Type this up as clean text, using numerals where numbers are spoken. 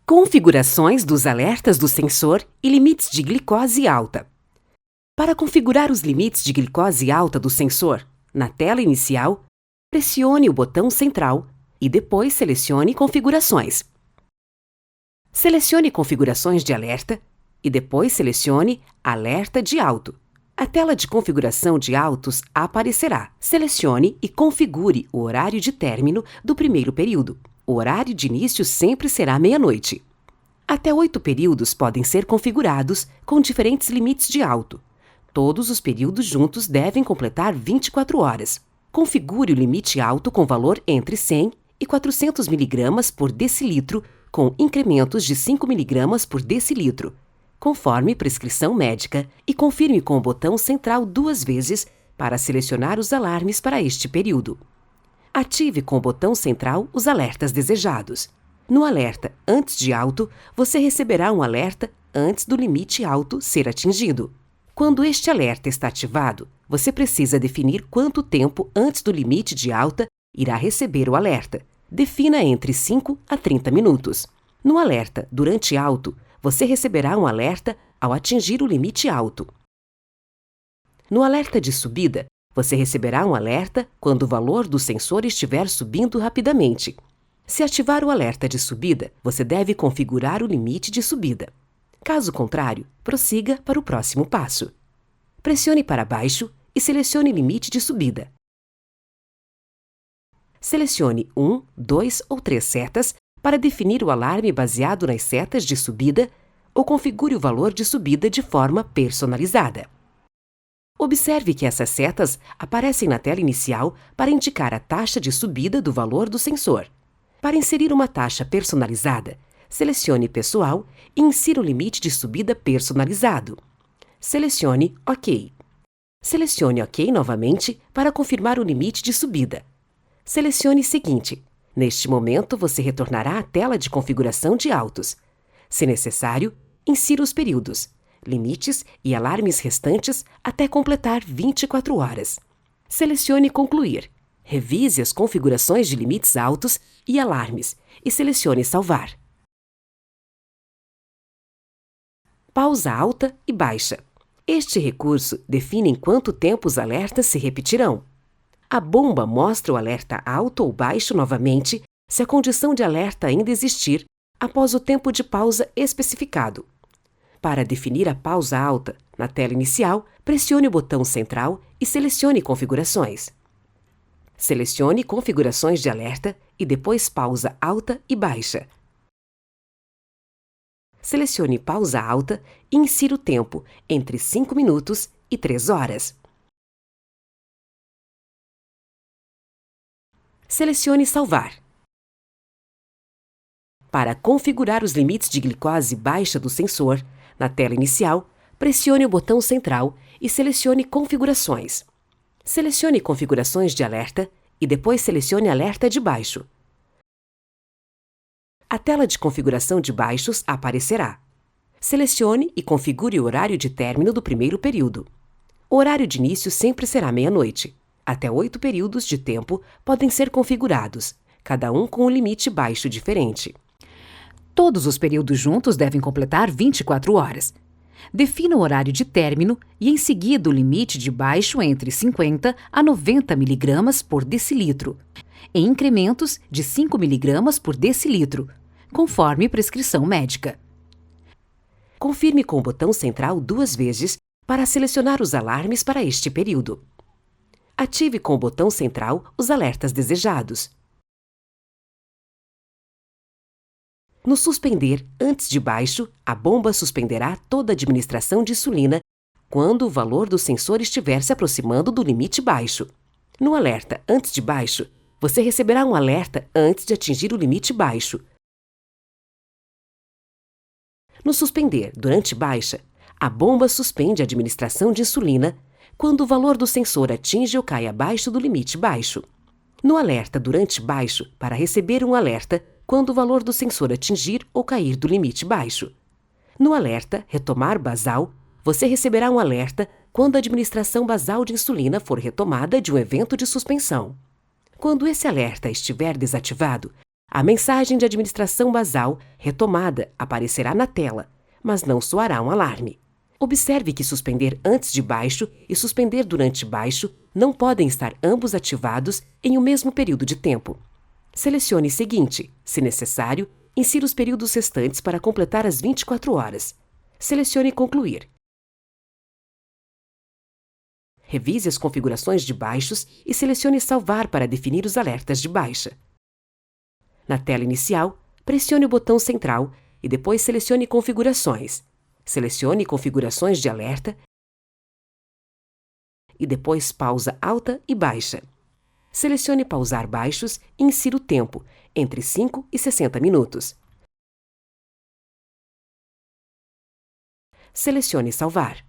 Configurações dos alertas do sensor e limites de glicose alta. Para configurar os limites de glicose alta do sensor, na tela inicial, pressione o botão central e depois selecione Configurações. Selecione Configurações de alerta e depois selecione Alerta de alto. A tela de configuração de altos aparecerá. Selecione e configure o horário de término do primeiro período. O horário de início sempre será meia-noite. Até 8 períodos podem ser configurados com diferentes limites de alto. Todos os períodos juntos devem completar 24 horas. Configure o limite alto com valor entre 100 e 400 mg por decilitro, com incrementos de 5 mg por decilitro, conforme prescrição médica, e confirme com o botão central 2 vezes para selecionar os alarmes para este período. Ative com o botão central os alertas desejados. No alerta antes de alto, você receberá um alerta antes do limite alto ser atingido. Quando este alerta está ativado, você precisa definir quanto tempo antes do limite de alta irá receber o alerta. Defina entre 5 a 30 minutos. No alerta durante alto, você receberá um alerta ao atingir o limite alto. No alerta de subida, você receberá um alerta quando o valor do sensor estiver subindo rapidamente. Se ativar o alerta de subida, você deve configurar o limite de subida. Caso contrário, prossiga para o próximo passo. Pressione para baixo e selecione limite de subida. Selecione 1, 2 ou 3 setas para definir o alarme baseado nas setas de subida ou configure o valor de subida de forma personalizada. Observe que essas setas aparecem na tela inicial para indicar a taxa de subida do valor do sensor. Para inserir uma taxa personalizada, selecione Pessoal e insira o limite de subida personalizado. Selecione OK. Selecione OK novamente para confirmar o limite de subida. Selecione Seguinte. Neste momento, você retornará à tela de configuração de altos. Se necessário, insira os períodos, limites e alarmes restantes até completar 24 horas. Selecione Concluir. Revise as configurações de limites altos e alarmes e selecione Salvar. Pausa alta e baixa. Este recurso define em quanto tempo os alertas se repetirão. A bomba mostra o alerta alto ou baixo novamente se a condição de alerta ainda existir após o tempo de pausa especificado. Para definir a pausa alta, na tela inicial, pressione o botão central e selecione Configurações. Selecione Configurações de alerta e depois Pausa alta e baixa. Selecione Pausa alta e insira o tempo entre 5 minutos e 3 horas. Selecione Salvar. Para configurar os limites de glicose baixa do sensor, na tela inicial, pressione o botão central e selecione Configurações. Selecione Configurações de alerta e depois selecione Alerta de baixo. A tela de configuração de baixos aparecerá. Selecione e configure o horário de término do primeiro período. O horário de início sempre será meia-noite. Até 8 períodos de tempo podem ser configurados, cada um com um limite baixo diferente. Todos os períodos juntos devem completar 24 horas. Defina o horário de término e, em seguida, o limite de baixo entre 50 a 90 mg por decilitro, em incrementos de 5 mg por decilitro, conforme prescrição médica. Confirme com o botão central 2 vezes para selecionar os alarmes para este período. Ative com o botão central os alertas desejados. No suspender antes de baixo, a bomba suspenderá toda a administração de insulina quando o valor do sensor estiver se aproximando do limite baixo. No alerta antes de baixo, você receberá um alerta antes de atingir o limite baixo. No suspender durante baixa, a bomba suspende a administração de insulina quando o valor do sensor atinge ou cai abaixo do limite baixo. No alerta durante baixo, para receber um alerta quando o valor do sensor atingir ou cair do limite baixo. No alerta Retomar basal, você receberá um alerta quando a administração basal de insulina for retomada de um evento de suspensão. Quando esse alerta estiver desativado, A mensagem de administração basal retomada aparecerá na tela, mas não soará um alarme. Observe que suspender antes de baixo e suspender durante baixo não podem estar ambos ativados em o mesmo período de tempo. Selecione seguinte. Se necessário, insira os períodos restantes para completar as 24 horas. Selecione concluir. Revise as configurações de baixos e selecione salvar para definir os alertas de baixa. Na tela inicial, pressione o botão central e depois selecione configurações. Selecione configurações de alerta e depois pausa alta e baixa. Selecione pausar baixos e insira o tempo, entre 5 e 60 minutos. Selecione salvar.